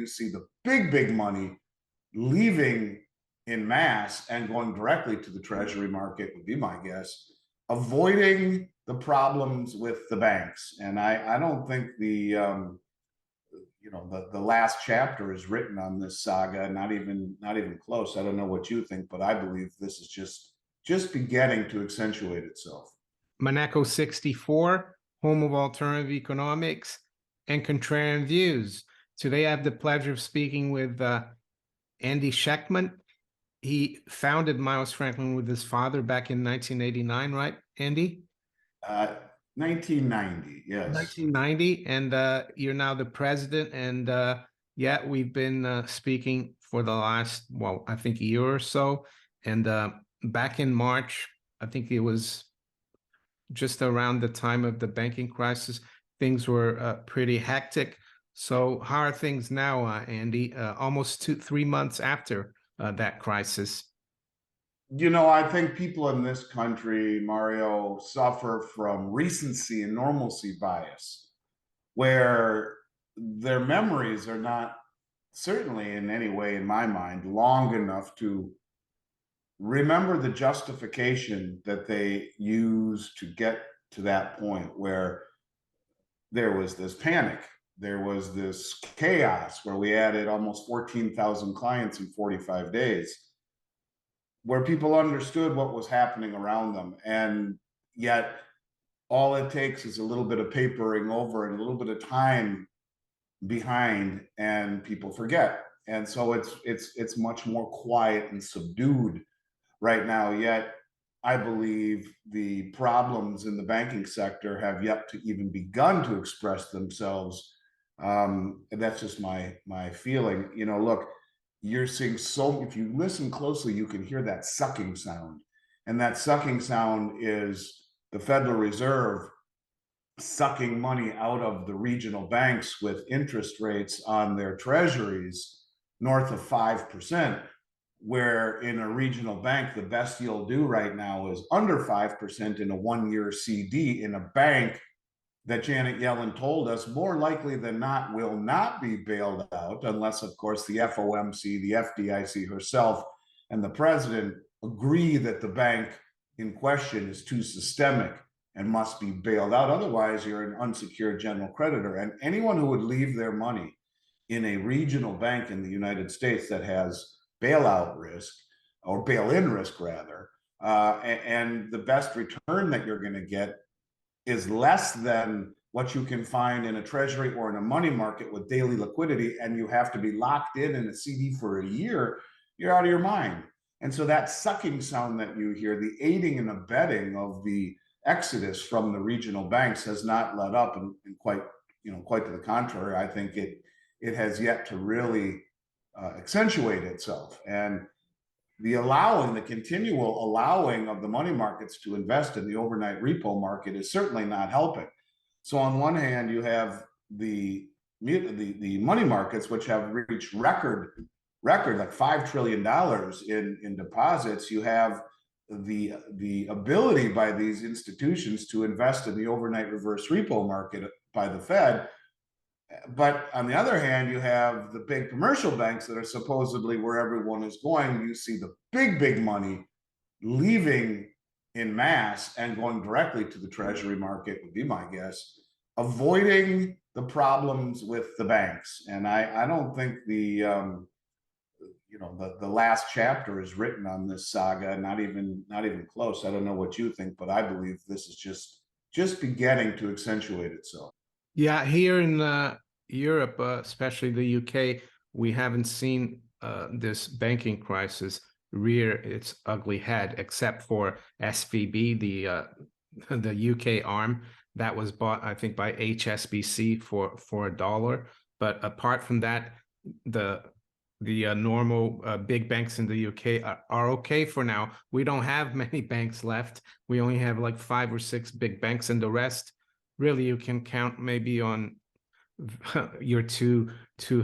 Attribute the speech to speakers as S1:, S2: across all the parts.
S1: see the big money leaving in mass and going directly to the treasury market, would be my guess, avoiding the problems with the banks. And I don't think the last chapter is written on this saga, not even close. I don't know what you think, but I believe this is just beginning to accentuate itself.
S2: Monaco 64, home of alternative economics and contrarian views. Today I have the pleasure of speaking with Andy Schectman. He founded Miles Franklin with his father back in 1989, right, Andy?
S1: 1990, yes.
S2: 1990, and you're now the president. And yeah, we've been speaking for the last, well, I think a year or so. And back in March, I think it was just around the time of the banking crisis, things were pretty hectic. So how are things now, Andy, almost 3 months after that crisis?
S1: I think people in this country, Mario, suffer from recency and normalcy bias, where their memories are not, certainly in any way, in my mind, long enough to remember the justification that they used to get to that point where there was this panic, there was this chaos, where we added almost 14,000 clients in 45 days, where people understood what was happening around them. And yet all it takes is a little bit of papering over and a little bit of time behind, and people forget. And so it's much more quiet and subdued right now. Yet I believe the problems in the banking sector have yet to even begun to express themselves. And that's just my feeling. Look, you're seeing if you listen closely, you can hear that sucking sound. And that sucking sound is the Federal Reserve sucking money out of the regional banks with interest rates on their treasuries north of 5%, where in a regional bank, the best you'll do right now is under 5% in a 1-year CD in a bank that Janet Yellen told us more likely than not will not be bailed out, unless, of course, the FOMC, the FDIC herself, and the president agree that the bank in question is too systemic and must be bailed out. Otherwise, you're an unsecured general creditor. And anyone who would leave their money in a regional bank in the United States that has bailout risk, or bail-in risk rather, and the best return that you're going to get is less than what you can find in a treasury or in a money market with daily liquidity, and you have to be locked in a CD for a year, you're out of your mind. And so that sucking sound that you hear, the aiding and abetting of the exodus from the regional banks, has not let up, and quite to the contrary. I think it has yet to really accentuate itself. And the continual allowing of the money markets to invest in the overnight repo market is certainly not helping. So on one hand, you have the money markets, which have reached record like $5 trillion in deposits. You have the ability by these institutions to invest in the overnight reverse repo market by the Fed. But on the other hand, you have the big commercial banks that are supposedly where everyone is going. You see the big money leaving in mass and going directly to the treasury market, would be my guess, avoiding the problems with the banks. And I don't think the last chapter is written on this saga, not even close. I don't know what you think, but I believe this is just beginning to accentuate itself.
S2: Yeah, here in Europe, especially the UK, we haven't seen this banking crisis rear its ugly head, except for SVB, the UK arm that was bought, I think, by HSBC for $1. But apart from that, the normal big banks in the UK are okay for now. We don't have many banks left. We only have like 5 or 6 big banks, and the rest, really, you can count maybe on your two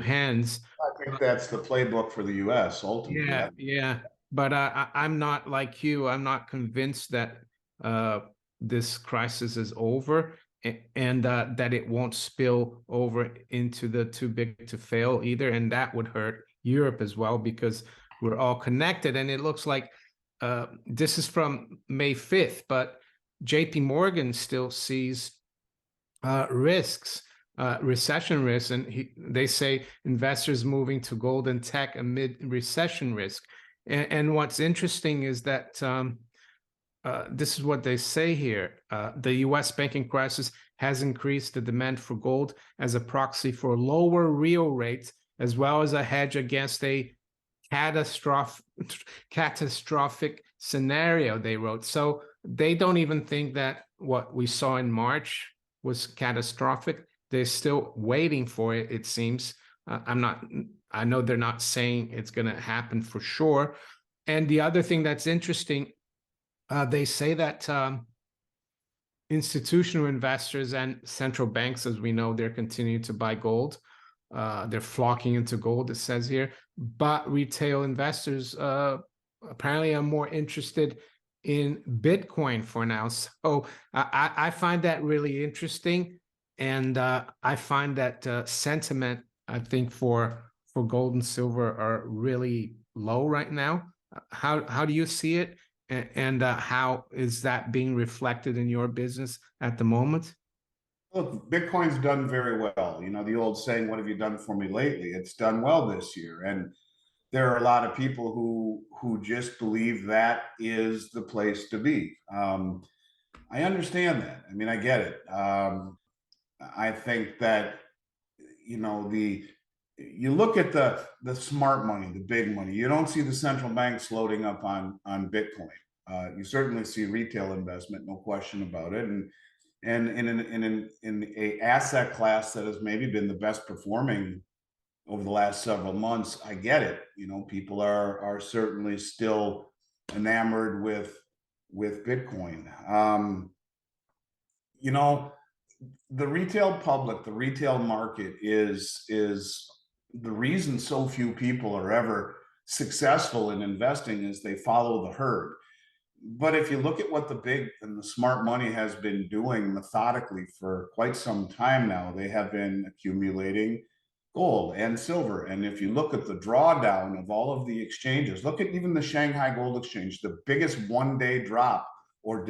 S2: hands.
S1: I think that's the playbook for the US ultimately.
S2: Yeah. But I'm not like you. I'm not convinced that this crisis is over. and that it won't spill over into the too big to fail either, and that would hurt Europe as well because we're all connected. And it looks like this is from May 5th, but JP Morgan still sees risks, recession risks, and they say investors moving to gold and tech amid recession risk. And what's interesting is that this is what they say here. The US banking crisis has increased the demand for gold as a proxy for lower real rates, as well as a hedge against a catastrophic scenario, they wrote. So they don't even think that what we saw in March was catastrophic. They're still waiting for it, it seems. I know they're not saying it's going to happen for sure. And the other thing that's interesting, they say that institutional investors and central banks, as we know, they're continuing to buy gold. They're flocking into gold, it says here. But retail investors apparently are more interested in Bitcoin for now. So I find that really interesting. And I find that sentiment, I think, for gold and silver are really low right now. How do you see it? And how is that being reflected in your business at the moment?
S1: Look, Bitcoin's done very well. You know, the old saying, "What have you done for me lately?" It's done well this year, and there are a lot of people who just believe that is the place to be. I understand that. I mean, I get it. I think that, you know, you look at the smart money, the big money. You don't see the central banks loading up on Bitcoin. You certainly see retail investment, no question about it, and in a asset class that has maybe been the best performing over the last several months. I get it. You know, people are certainly still enamored with Bitcoin. You know, the retail public, the retail market is the reason so few people are ever successful in investing is they follow the herd. But if you look at what the big and the smart money has been doing methodically for quite some time now, they have been accumulating gold and silver. And if you look at the drawdown of all of the exchanges, look at even the Shanghai Gold Exchange, the biggest one-day drop or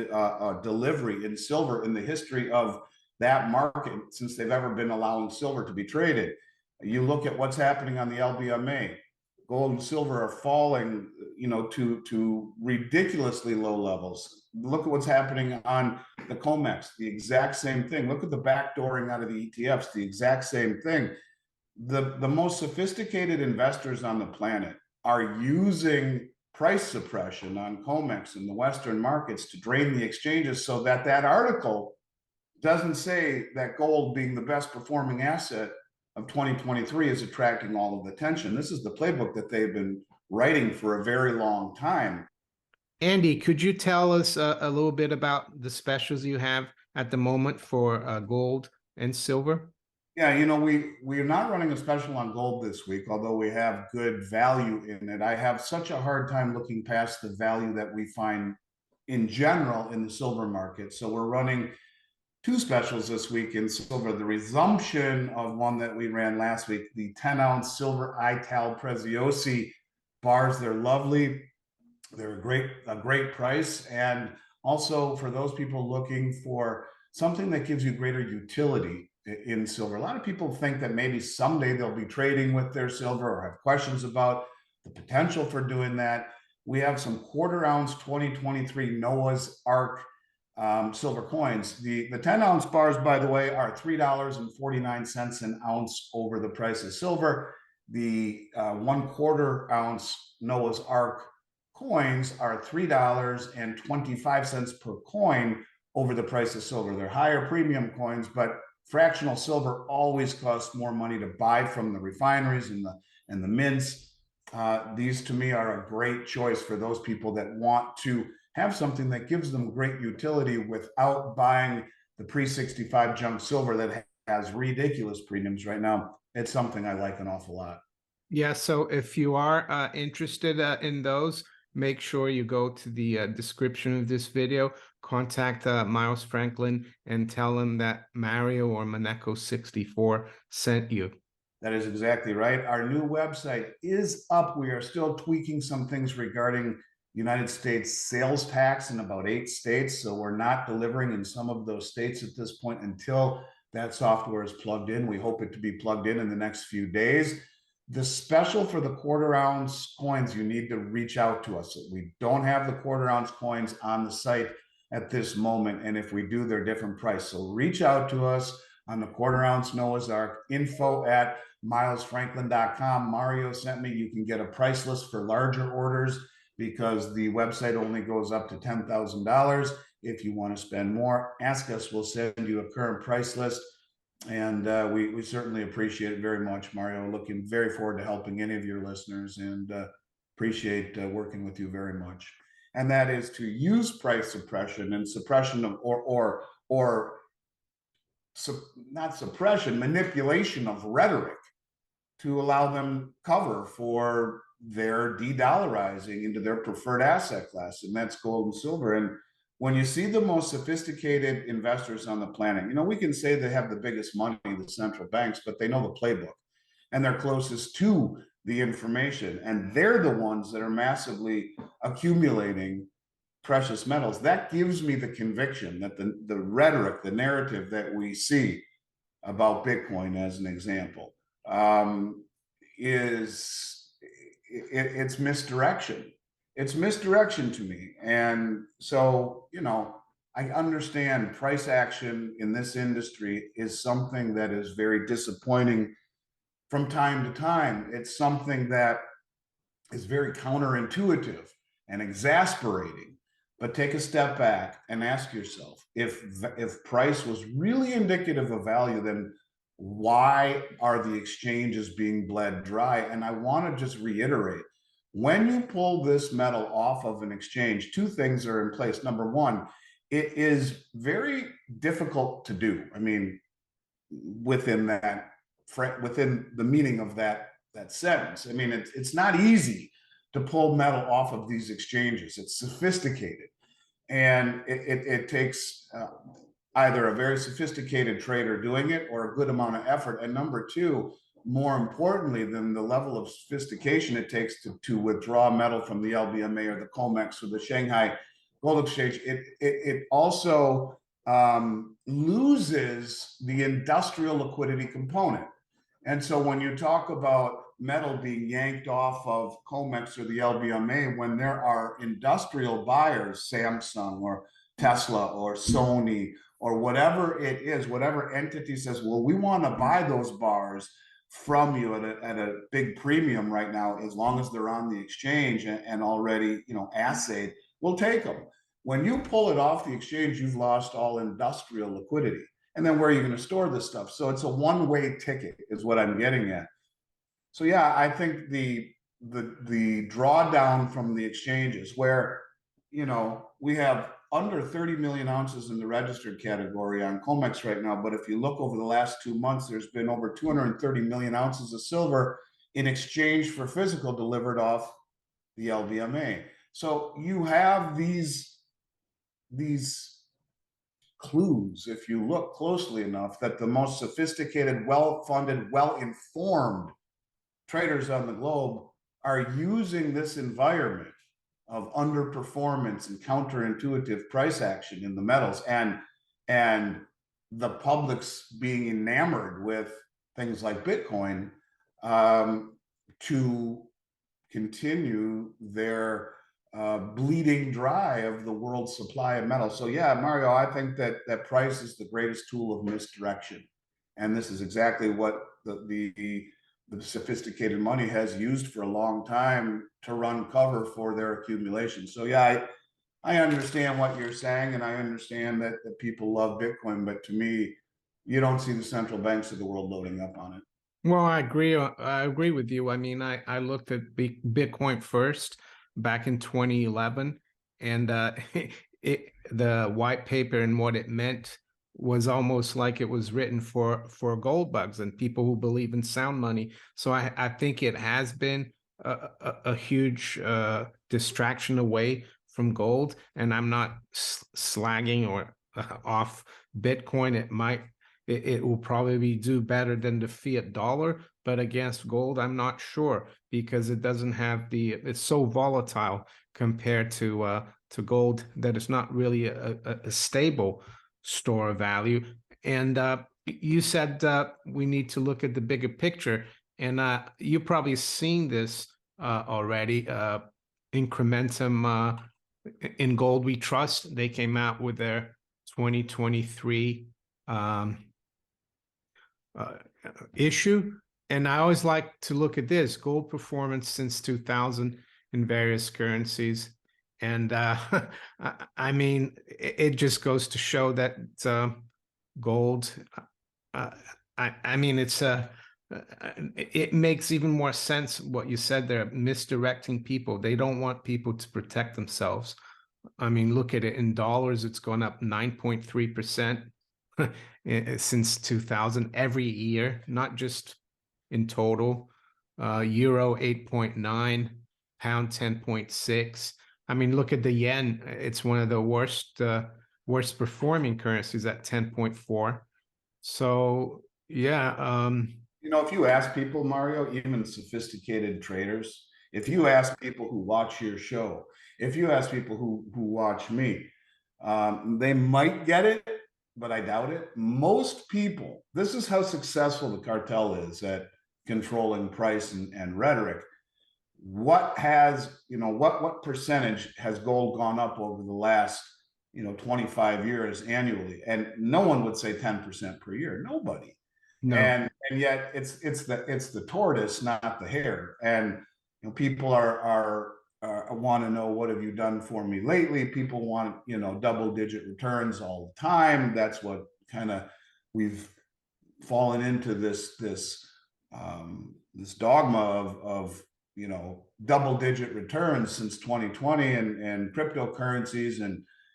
S1: delivery in silver in the history of that market since they've ever been allowing silver to be traded. You look at what's happening on the LBMA, gold and silver are falling, you know, to ridiculously low levels. Look at what's happening on the COMEX, the exact same thing. Look at the backdooring out of the ETFs, the exact same thing. The most sophisticated investors on the planet are using price suppression on COMEX in the Western markets to drain the exchanges so that that article doesn't say that gold being the best performing asset of 2023 is attracting all of the attention. This is the playbook that they've been writing for a very long time.
S2: Andy, could you tell us a little bit about the specials you have at the moment for gold and silver?
S1: Yeah, you know, we're not running a special on gold this week, although we have good value in it. I have such a hard time looking past the value that we find in general in the silver market. So we're running two specials this week in silver. The resumption of one that we ran last week, the 10-ounce silver Ital Preziosi bars. They're lovely. They're a great price. And also for those people looking for something that gives you greater utility in silver. A lot of people think that maybe someday they'll be trading with their silver or have questions about the potential for doing that. We have some 1/4 ounce 2023 Noah's Ark silver coins. The 10-ounce bars, by the way, are $3.49 an ounce over the price of silver. The 1/4 ounce Noah's Ark coins are $3.25 per coin over the price of silver. They're higher premium coins, but fractional silver always costs more money to buy from the refineries and the mints. These to me are a great choice for those people that want to have something that gives them great utility without buying the pre-65 junk silver that has ridiculous premiums right now. It's something I like an awful lot.
S2: Yeah, so if you are interested in those, make sure you go to the description of this video, contact Miles Franklin, and tell him that Mario or Maneko64 sent you.
S1: That is exactly right. Our new website is up. We are still tweaking some things regarding United States sales tax in about 8 states. So we're not delivering in some of those states at this point until that software is plugged in. We hope it to be plugged in the next few days. The special for the quarter ounce coins, you need to reach out to us. We don't have the quarter ounce coins on the site at this moment. And if we do, they're different price. So reach out to us on the quarter ounce Noah's Ark, info@milesfranklin.com. Mario sent me, you can get a price list for larger orders because the website only goes up to $10,000. If you want to spend more, ask us. We'll send you a current price list. And we certainly appreciate it very much, Mario. Looking very forward to helping any of your listeners, and appreciate working with you very much. And that is to use price suppression and suppression of not suppression, manipulation of rhetoric to allow them cover for their de-dollarizing into their preferred asset class, and that's gold and silver. And when you see the most sophisticated investors on the planet, you know, we can say they have the biggest money, the central banks, but they know the playbook and they're closest to the information. And they're the ones that are massively accumulating precious metals. That gives me the conviction that the rhetoric, the narrative that we see about Bitcoin, as an example, it's misdirection. It's misdirection to me. And so, you know, I understand price action in this industry is something that is very disappointing from time to time. It's something that is very counterintuitive and exasperating. But take a step back and ask yourself, if price was really indicative of value, then why are the exchanges being bled dry? And I want to just reiterate, when you pull this metal off of an exchange, two things are in place. Number one, it is very difficult to do. I mean, within the meaning of that sentence. I mean, it's not easy to pull metal off of these exchanges. It's sophisticated, and it takes either a very sophisticated trader doing it or a good amount of effort. And number two, more importantly than the level of sophistication it takes to withdraw metal from the LBMA or the COMEX or the Shanghai Gold Exchange, it also loses the industrial liquidity component. And so when you talk about metal being yanked off of COMEX or the LBMA, when there are industrial buyers, Samsung or Tesla or Sony or whatever it is, whatever entity says, well, we want to buy those bars from you at a big premium right now, as long as they're on the exchange and already, you know, assayed, we'll take them. When you pull it off the exchange, you've lost all industrial liquidity. And then where are you going to store this stuff? So it's a one-way ticket is what I'm getting at. So yeah, I think the drawdown from the exchanges, where, you know, we have under 30 million ounces in the registered category on COMEX right now, but if you look over the last 2 months, there's been over 230 million ounces of silver in exchange for physical delivered off the LBMA. So you have these clues, if you look closely enough, that the most sophisticated, well-funded, well-informed traders on the globe are using this environment of underperformance and counterintuitive price action in the metals, and the public's being enamored with things like Bitcoin to continue their bleeding dry of the world's supply of metal. So yeah, Mario, I think that price is the greatest tool of misdirection, and this is exactly what the sophisticated money has used for a long time to run cover for their accumulation. So yeah, I understand what you're saying, and I understand that people love Bitcoin, but to me, you don't see the central banks of the world loading up on it.
S2: Well, I agree with you. I mean, I looked at Bitcoin first back in 2011, and the white paper and what it meant was almost like it was written for gold bugs and people who believe in sound money. So I think it has been a huge distraction away from gold. And I'm not slagging or off Bitcoin. It will probably do better than the fiat dollar, but against gold, I'm not sure, because it doesn't have it's so volatile compared to gold that it's not really a stable store of value. And you said we need to look at the bigger picture, and you probably seen this already. Incrementum in Gold We Trust, they came out with their 2023 issue. And I always like to look at this gold performance since 2000 in various currencies. And I mean, it just goes to show that gold, I mean, it makes even more sense what you said there, misdirecting people. They don't want people to protect themselves. I mean, look at it in dollars, it's gone up 9.3% since 2000 every year, not just in total. Euro 8.9, pound 10.6. I mean, look at the yen. It's one of the worst performing currencies at 10.4. So yeah.
S1: You know, if you ask people, Mario, even sophisticated traders, if you ask people who watch your show, if you ask people who watch me, they might get it, but I doubt it. Most people, this is how successful the cartel is at controlling price and rhetoric. What has, what percentage has gold gone up over the last, 25 years annually? And no one would say 10% per year. Nobody.
S2: No.
S1: And yet it's the tortoise, not the hare. And people are want to know, what have you done for me lately? People want double-digit returns all the time. That's what kind of we've fallen into this dogma of double-digit returns since 2020, and cryptocurrencies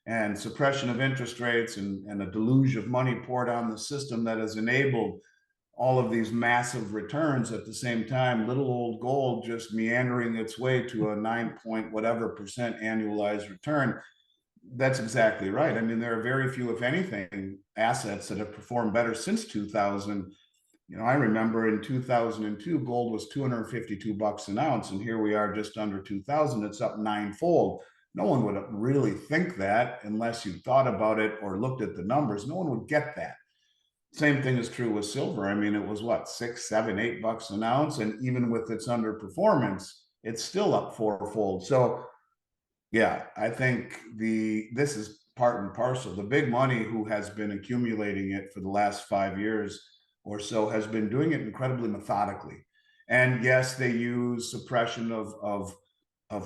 S1: and suppression of interest rates and a deluge of money poured on the system that has enabled all of these massive returns. At the same time, little old gold just meandering its way to a 9-point-whatever% annualized return. That's exactly right. I mean, there are very few, if anything, assets that have performed better since 2000. I remember in 2002, gold was $252 an ounce, and here we are just under 2000. It's up ninefold. No one would really think that unless you thought about it or looked at the numbers. No one would get that. Same thing is true with silver. I mean, it was what, $6, $7, $8 an ounce, and even with its underperformance, it's still up fourfold. So, yeah, I think this is part and parcel. The big money who has been accumulating it for the last 5 years or so has been doing it incredibly methodically. And yes, they use suppression of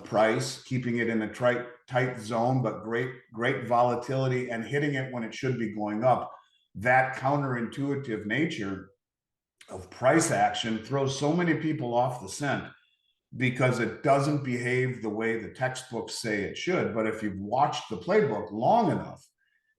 S1: price, keeping it in a tight zone, but great volatility and hitting it when it should be going up. That counterintuitive nature of price action throws so many people off the scent because it doesn't behave the way the textbooks say it should. But if you've watched the playbook long enough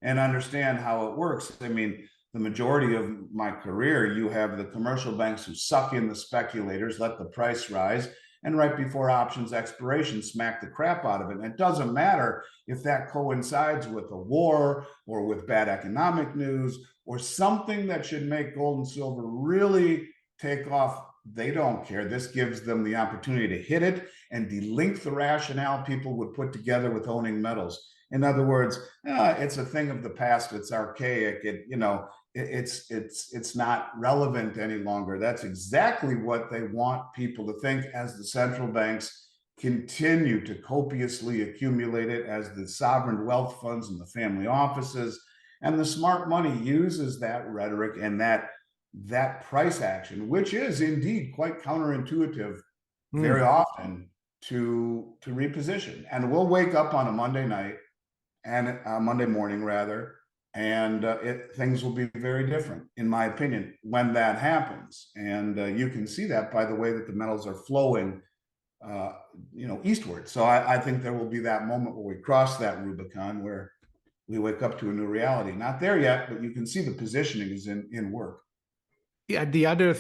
S1: and understand how it works, I mean, the majority of my career, you have the commercial banks who suck in the speculators, let the price rise, and right before options expiration, smack the crap out of it. And it doesn't matter if that coincides with a war or with bad economic news or something that should make gold and silver really take off. They don't care. This gives them the opportunity to hit it and delink the rationale people would put together with owning metals. In other words, it's a thing of the past. It's archaic. It's not relevant any longer. That's exactly what they want people to think as the central banks continue to copiously accumulate it, as the sovereign wealth funds and the family offices and the smart money uses that rhetoric and that price action, which is indeed quite counterintuitive very often, to reposition. And we'll wake up on a Monday night and Monday morning rather, and things will be very different, in my opinion, when that happens. And you can see that by the way that the metals are flowing, eastward. So I think there will be that moment where we cross that Rubicon, where we wake up to a new reality. Not there yet, but you can see the positioning is in work.
S2: Yeah, the other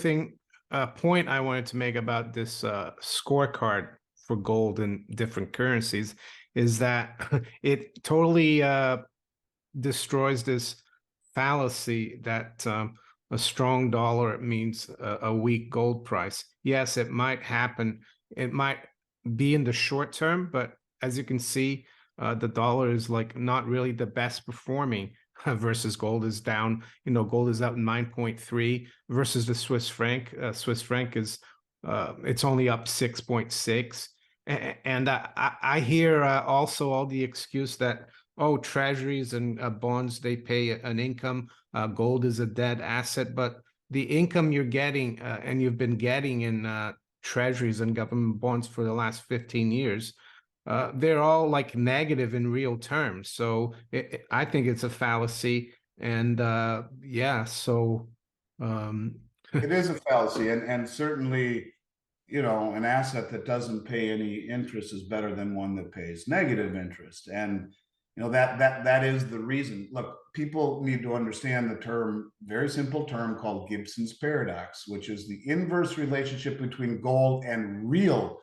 S2: point I wanted to make about this scorecard for gold in different currencies is that it totally destroys this fallacy that a strong dollar means a weak gold price. Yes, it might happen. It might be in the short term, but as you can see, the dollar is like not really the best performing versus gold is down. Gold is up 9.3 versus the Swiss franc. Swiss franc is it's only up 6.6. And I hear also all the excuse that, oh, treasuries and bonds, they pay an income. Gold is a dead asset, but the income you're getting and you've been getting in treasuries and government bonds for the last 15 years, they're all like negative in real terms. So I think it's a fallacy. And yeah, so um,
S1: It is a fallacy, and certainly, an asset that doesn't pay any interest is better than one that pays negative interest. And that is the reason. Look, people need to understand the term, very simple term called Gibsons Paradox, which is the inverse relationship between gold and real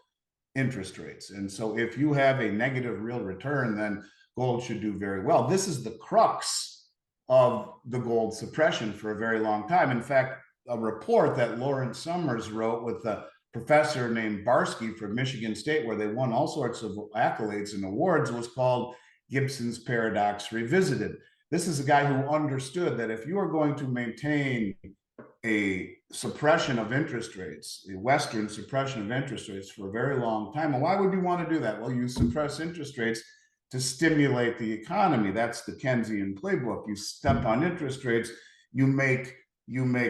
S1: interest rates. And so if you have a negative real return, then gold should do very well. This is the crux of the gold suppression for a very long time. In fact, a report that Lawrence Summers wrote with a professor named Barsky from Michigan State, where they won all sorts of accolades and awards, was called Gibson's Paradox Revisited. This is a guy who understood that if you are going to maintain a suppression of interest rates, a Western suppression of interest rates for a very long time, and why would you want to do that? Well, you suppress interest rates to stimulate the economy. That's the Keynesian playbook. You step on interest rates, you make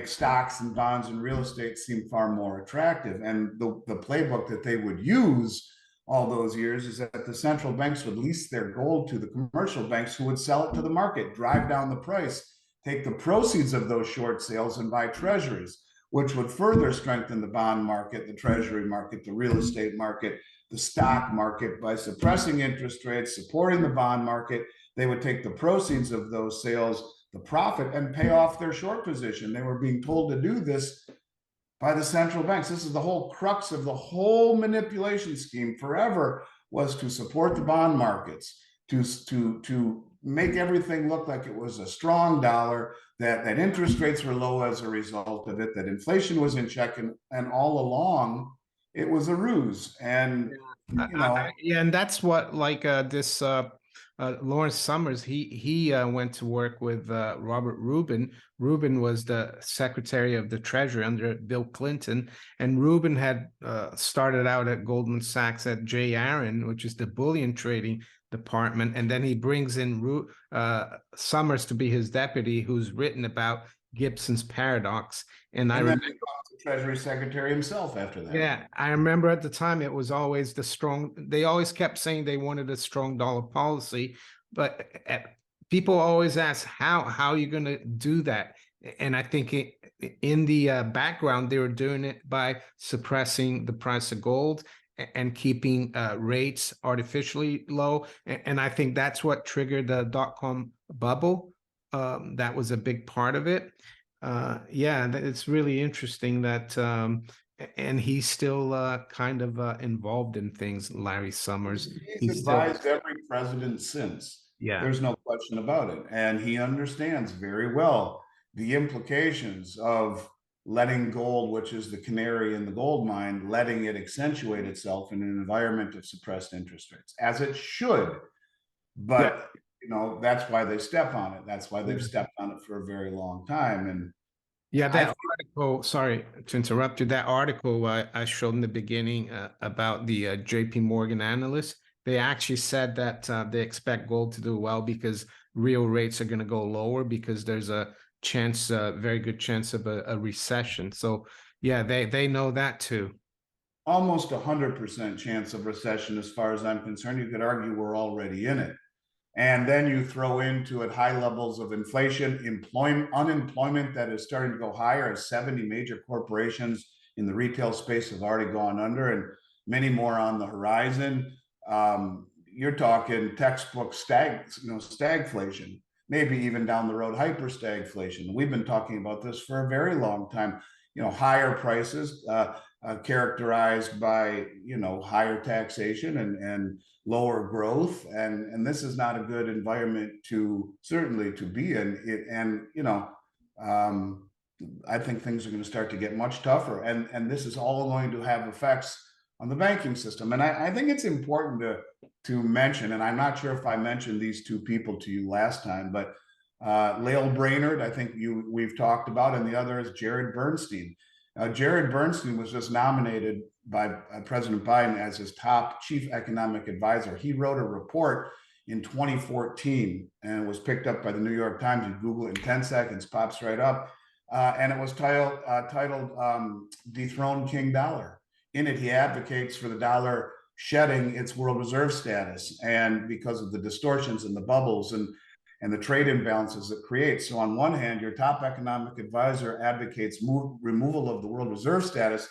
S1: stocks and bonds and real estate seem far more attractive. And the playbook that they would use all those years is that the central banks would lease their gold to the commercial banks, who would sell it to the market, drive down the price, take the proceeds of those short sales and buy treasuries, which would further strengthen the bond market, the treasury market, the real estate market, the stock market. By suppressing interest rates, supporting the bond market, they would take the proceeds of those sales, the profit, and pay off their short position. They were being told to do this by the central banks. This is the whole crux of the whole manipulation scheme forever, was to support the bond markets, to make everything look like it was a strong dollar, that interest rates were low as a result of it, that inflation was in check, and all along it was a ruse. And
S2: yeah, and that's what like this Lawrence Summers, he went to work with Robert Rubin. Rubin was the Secretary of the Treasury under Bill Clinton, and Rubin had started out at Goldman Sachs at J. Aron, which is the bullion trading department, and then he brings in Summers to be his deputy, who's written about Gibson's Paradox. And I remember
S1: the Treasury Secretary himself after that.
S2: Yeah, I remember at the time it was always they always kept saying they wanted a strong dollar policy, but people always ask, how are you going to do that? And I think in the background, they were doing it by suppressing the price of gold and keeping rates artificially low. And I think that's what triggered the dot-com bubble. That was a big part of it. Yeah, it's really interesting that, and he's still kind of involved in things, Larry Summers.
S1: He's advised every president since.
S2: Yeah.
S1: There's no question about it. And he understands very well the implications of letting gold, which is the canary in the gold mine, letting it accentuate itself in an environment of suppressed interest rates, as it should. But that's why they step on it. That's why they've stepped on it for a very long time. And
S2: yeah, that article, sorry to interrupt you, that article I showed in the beginning about the JP Morgan analysts, they actually said that they expect gold to do well because real rates are going to go lower because there's a chance, a very good chance of a recession. So yeah, they know that too.
S1: Almost 100% chance of recession, as far as I'm concerned. You could argue we're already in it. And then you throw into it high levels of inflation, unemployment that is starting to go higher, as 70 major corporations in the retail space have already gone under, and many more on the horizon. You're talking textbook stagflation, maybe even down the road hyperstagflation. We've been talking about this for a very long time. Higher prices. characterized by, higher taxation and lower growth, and this is not a good environment to certainly to be in. Um, I think things are going to start to get much tougher, and this is all going to have effects on the banking system. And I think it's important to mention, and I'm not sure if I mentioned these two people to you last time, but Lael Brainerd, I think we've talked about, and the other is Jared Bernstein. Jared Bernstein was just nominated by President Biden as his top chief economic advisor. He wrote a report in 2014 and was picked up by the New York Times. You Google it in 10 seconds, pops right up. And it was titled Dethrone King Dollar. In it, he advocates for the dollar shedding its world reserve status, and because of the distortions and the bubbles and the trade imbalances it creates. So on one hand, your top economic advisor advocates removal of the world reserve status.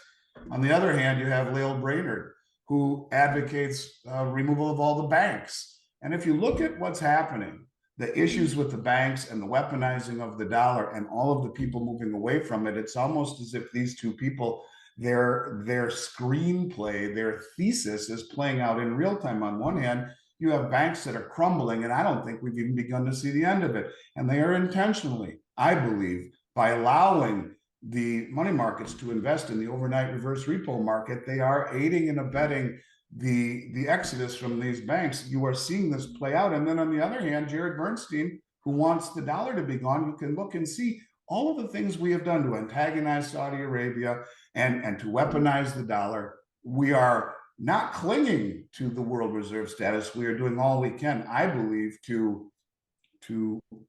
S1: On the other hand, you have Lael Brainerd, who advocates removal of all the banks. And if you look at what's happening, the issues with the banks and the weaponizing of the dollar and all of the people moving away from it, it's almost as if these two people, their screenplay, their thesis is playing out in real time. On one hand, you have banks that are crumbling, and I don't think we've even begun to see the end of it. And they are intentionally, I believe, by allowing the money markets to invest in the overnight reverse repo market, they are aiding and abetting the exodus from these banks. You are seeing this play out. And then on the other hand, Jared Bernstein, who wants the dollar to be gone, you can look and see all of the things we have done to antagonize Saudi Arabia and to weaponize the dollar. We are not clinging to the world reserve status. We are doing all we can, I believe, to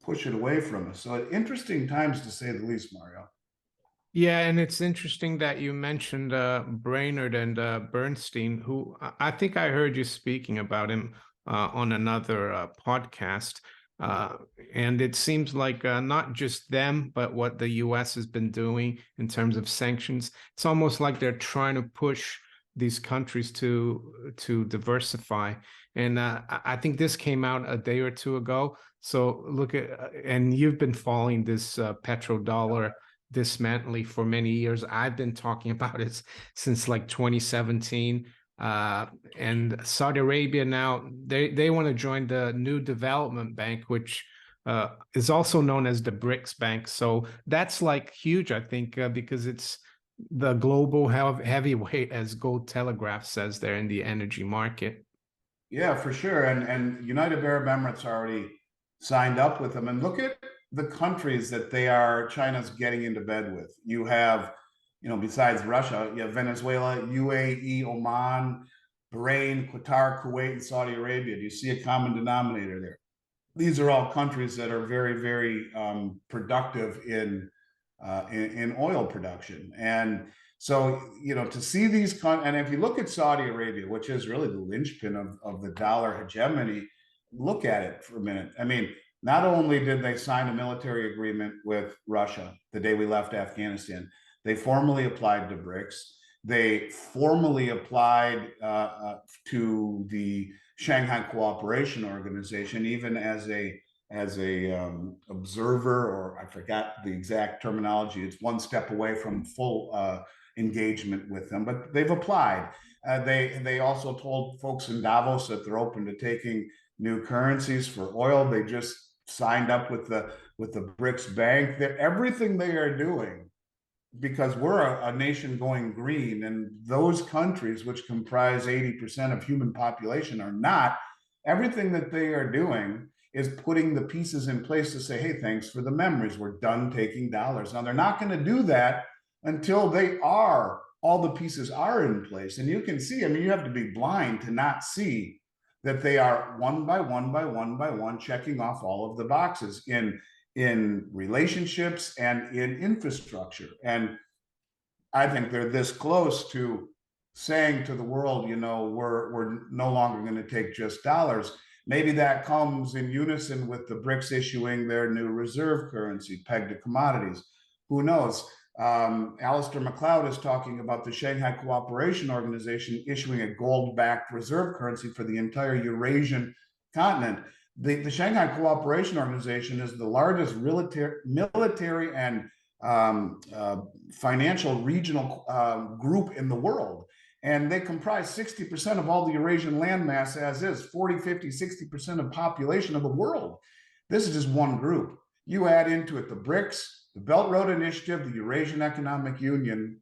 S1: push it away from us. So interesting times, to say the least, Mario.
S2: Yeah, and it's interesting that you mentioned Brainerd and Bernstein, who I think I heard you speaking about him on another podcast. And it seems like not just them, but what the U.S. has been doing in terms of sanctions. It's almost like they're trying to push these countries to diversify. And I think this came out a day or two ago. So look at, and you've been following this petrodollar dismantling for many years. I've been talking about it since like 2017. And Saudi Arabia now, they want to join the New Development Bank, which is also known as the BRICS Bank. So that's like huge, I think, because it's the global heavyweight, as Gold Telegraph says there, in the energy market.
S1: Yeah, for sure. And United Arab Emirates already signed up with them. And look at the countries that China's getting into bed with. You have, besides Russia, you have Venezuela, UAE, Oman, Bahrain, Qatar, Kuwait, and Saudi Arabia. Do you see a common denominator there? These are all countries that are very, very productive in oil production. And so, to see these, and if you look at Saudi Arabia, which is really the linchpin of the dollar hegemony, look at it for a minute. I mean, not only did they sign a military agreement with Russia the day we left Afghanistan, they formally applied to BRICS. They formally applied to the Shanghai Cooperation Organization, even as a observer, or I forgot the exact terminology. It's one step away from full engagement with them, but they've applied. They also told folks in Davos that they're open to taking new currencies for oil. They just signed up with the BRICS Bank. That everything they are doing, because we're a nation going green, and those countries, which comprise 80% of human population, are not. Everything that they are doing is putting the pieces in place to say, hey, thanks for the memories. We're done taking dollars. Now, they're not going to do that until all the pieces are in place. And you can see, I mean, you have to be blind to not see that they are one by one checking off all of the boxes in relationships and in infrastructure. And I think they're this close to saying to the world, we're no longer going to take just dollars. Maybe that comes in unison with the BRICS issuing their new reserve currency pegged to commodities. Who knows? Alistair McLeod is talking about the Shanghai Cooperation Organization issuing a gold-backed reserve currency for the entire Eurasian continent. The Shanghai Cooperation Organization is the largest military and financial regional group in the world. And they comprise 60% of all the Eurasian landmass as is, 40, 50, 60% of population of the world. This is just one group. You add into it the BRICS, the Belt Road Initiative, the Eurasian Economic Union,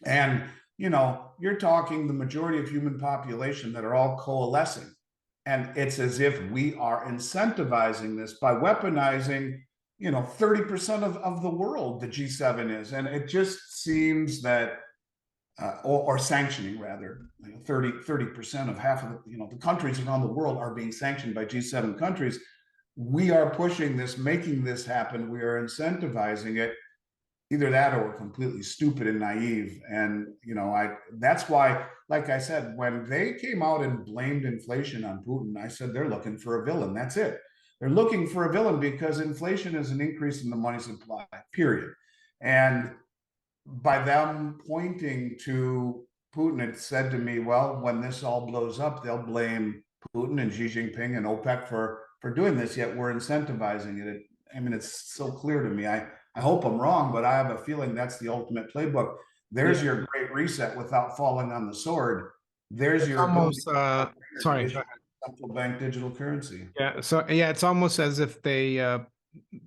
S1: and you're talking the majority of human population that are all coalescing. And it's as if we are incentivizing this by weaponizing 30% of the world, the G7 is. And it just seems that, or sanctioning rather, 30% of half of the countries around the world are being sanctioned by G7 countries. We are pushing this, making this happen. We are incentivizing it. Either that or we're completely stupid and naive. And, that's why, like I said, when they came out and blamed inflation on Putin, I said, they're looking for a villain. That's it. They're looking for a villain because inflation is an increase in the money supply, period. And by them pointing to Putin, it said to me, well, when this all blows up, they'll blame Putin and Xi Jinping and OPEC for doing this, yet we're incentivizing it. It's so clear to me. I hope I'm wrong, but I have a feeling that's the ultimate playbook. There's your great reset without falling on the sword. There's your
S2: almost sorry,
S1: central bank digital currency.
S2: Yeah, so yeah, it's almost as if they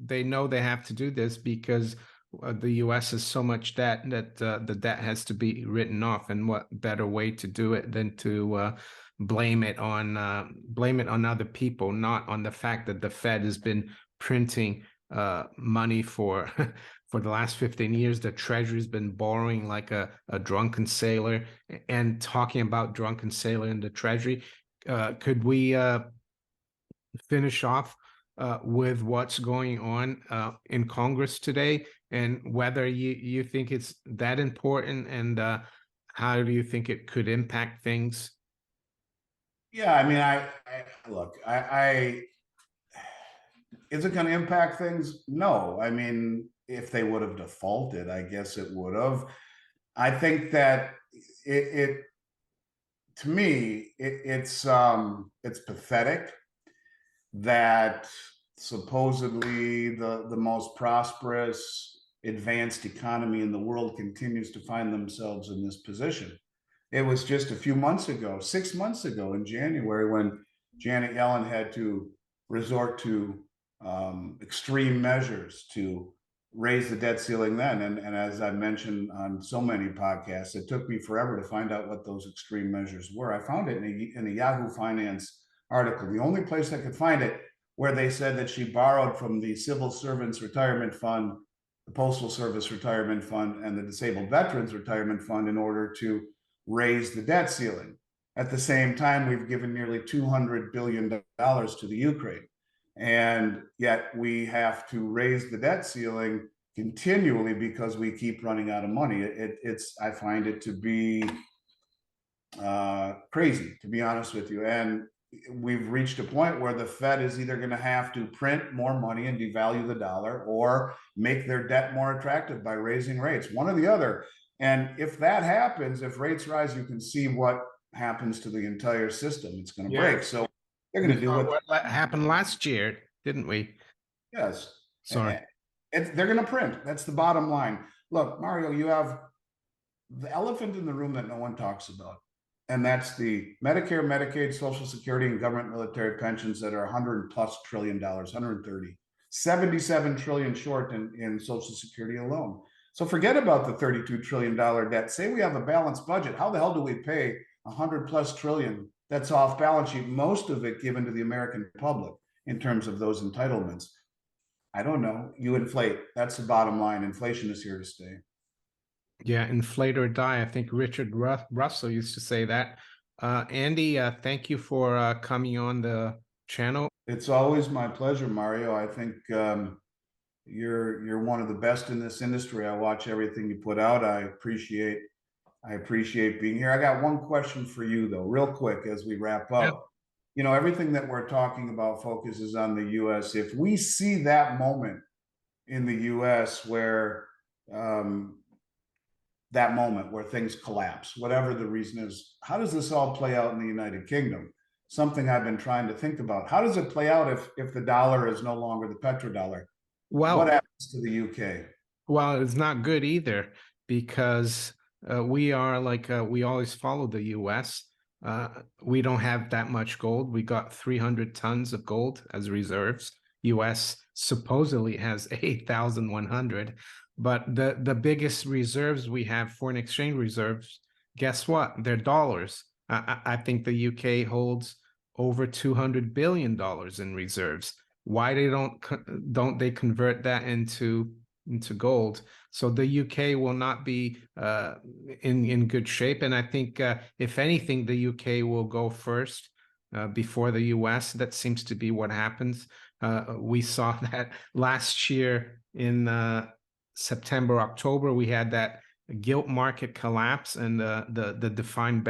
S2: know they have to do this because the U.S. has so much debt that the debt has to be written off, and what better way to do it than to blame it on other people, not on the fact that the Fed has been printing money for for the last 15 years. The Treasury's been borrowing like a drunken sailor. And talking about drunken sailor in the Treasury, could we finish off with what's going on in Congress today, and whether you think it's that important, and how do you think it could impact things?
S1: Yeah, I look, is it going to impact things? No. If they would have defaulted, I guess it would have. I think that to me, it's pathetic that supposedly the most prosperous, advanced economy in the world continues to find themselves in this position. It was just a few months ago, 6 months ago in January, when Janet Yellen had to resort to extreme measures to raise the debt ceiling then. And as I mentioned on so many podcasts, it took me forever to find out what those extreme measures were. I found it in a Yahoo Finance article, the only place I could find it, where they said that she borrowed from the Civil Servants Retirement Fund, the Postal Service Retirement Fund, and the Disabled Veterans Retirement Fund in order to raise the debt ceiling. At the same time, we've given nearly $200 billion to the Ukraine. And yet we have to raise the debt ceiling continually because we keep running out of money. I find it to be crazy, to be honest with you. And we've reached a point where the Fed is either going to have to print more money and devalue the dollar, or make their debt more attractive by raising rates, one or the other. And if that happens, if rates rise, you can see what happens to the entire system. It's going to break. So they're going to do
S2: what happened last year, didn't we?
S1: Yes.
S2: Sorry.
S1: They're going to print. That's the bottom line. Look, Mario, you have the elephant in the room that no one talks about. And that's the Medicare, Medicaid, Social Security, and government military pensions that are $100+ trillion, 130, 77 trillion short in Social Security alone. So forget about the $32 trillion debt. Say we have a balanced budget. How the hell do we pay $100+ trillion that's off balance sheet, most of it given to the American public in terms of those entitlements? I don't know. You inflate. That's the bottom line. Inflation is here to stay.
S2: Yeah, inflate or die. I think Richard Russell used to say that. Andy, thank you for coming on the channel.
S1: It's always my pleasure, Mario. I think you're one of the best in this industry. I watch everything you put out. I appreciate being here. I got one question for you though, real quick, as we wrap up. Everything that we're talking about focuses on the US. If we see that moment in the US where things collapse, whatever the reason is, how does this all play out in the United Kingdom? Something I've been trying to think about. How does it play out if the dollar is no longer the petrodollar?
S2: Well,
S1: what happens to the UK?
S2: Well, it's not good either because we are like we always follow the U.S. We don't have that much gold. We got 300 tons of gold as reserves. U.S. supposedly has 8,100, but the biggest reserves we have, foreign exchange reserves, guess what? They're dollars. I think the UK holds over $200 billion in reserves. Why they don't they convert that into gold? So the UK will not be in good shape, and I think if anything, the UK will go first before the US. That seems to be what happens. We saw that last year in September, October. We had that gilt market collapse, and the defined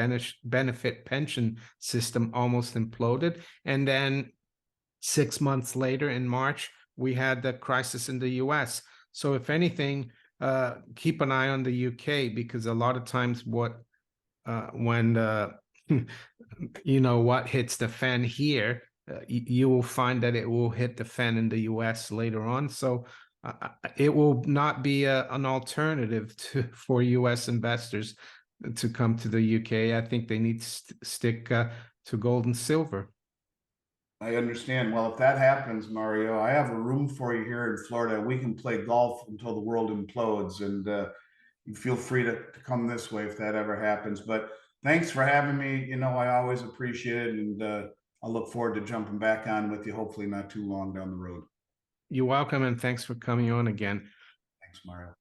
S2: benefit pension system almost imploded. And then 6 months later, in March, we had the crisis in the US. So if anything, keep an eye on the UK, because a lot of times when you know what hits the fan here, you will find that it will hit the fan in the US later on. So it will not be an alternative for US investors to come to the UK. I think they need to stick to gold and silver.
S1: I understand. Well, if that happens, Mario, I have a room for you here in Florida. We can play golf until the world implodes, and you feel free to come this way if that ever happens. But thanks for having me. I always appreciate it, and I look forward to jumping back on with you, hopefully not too long down the road.
S2: You're welcome, and thanks for coming on again.
S1: Thanks, Mario.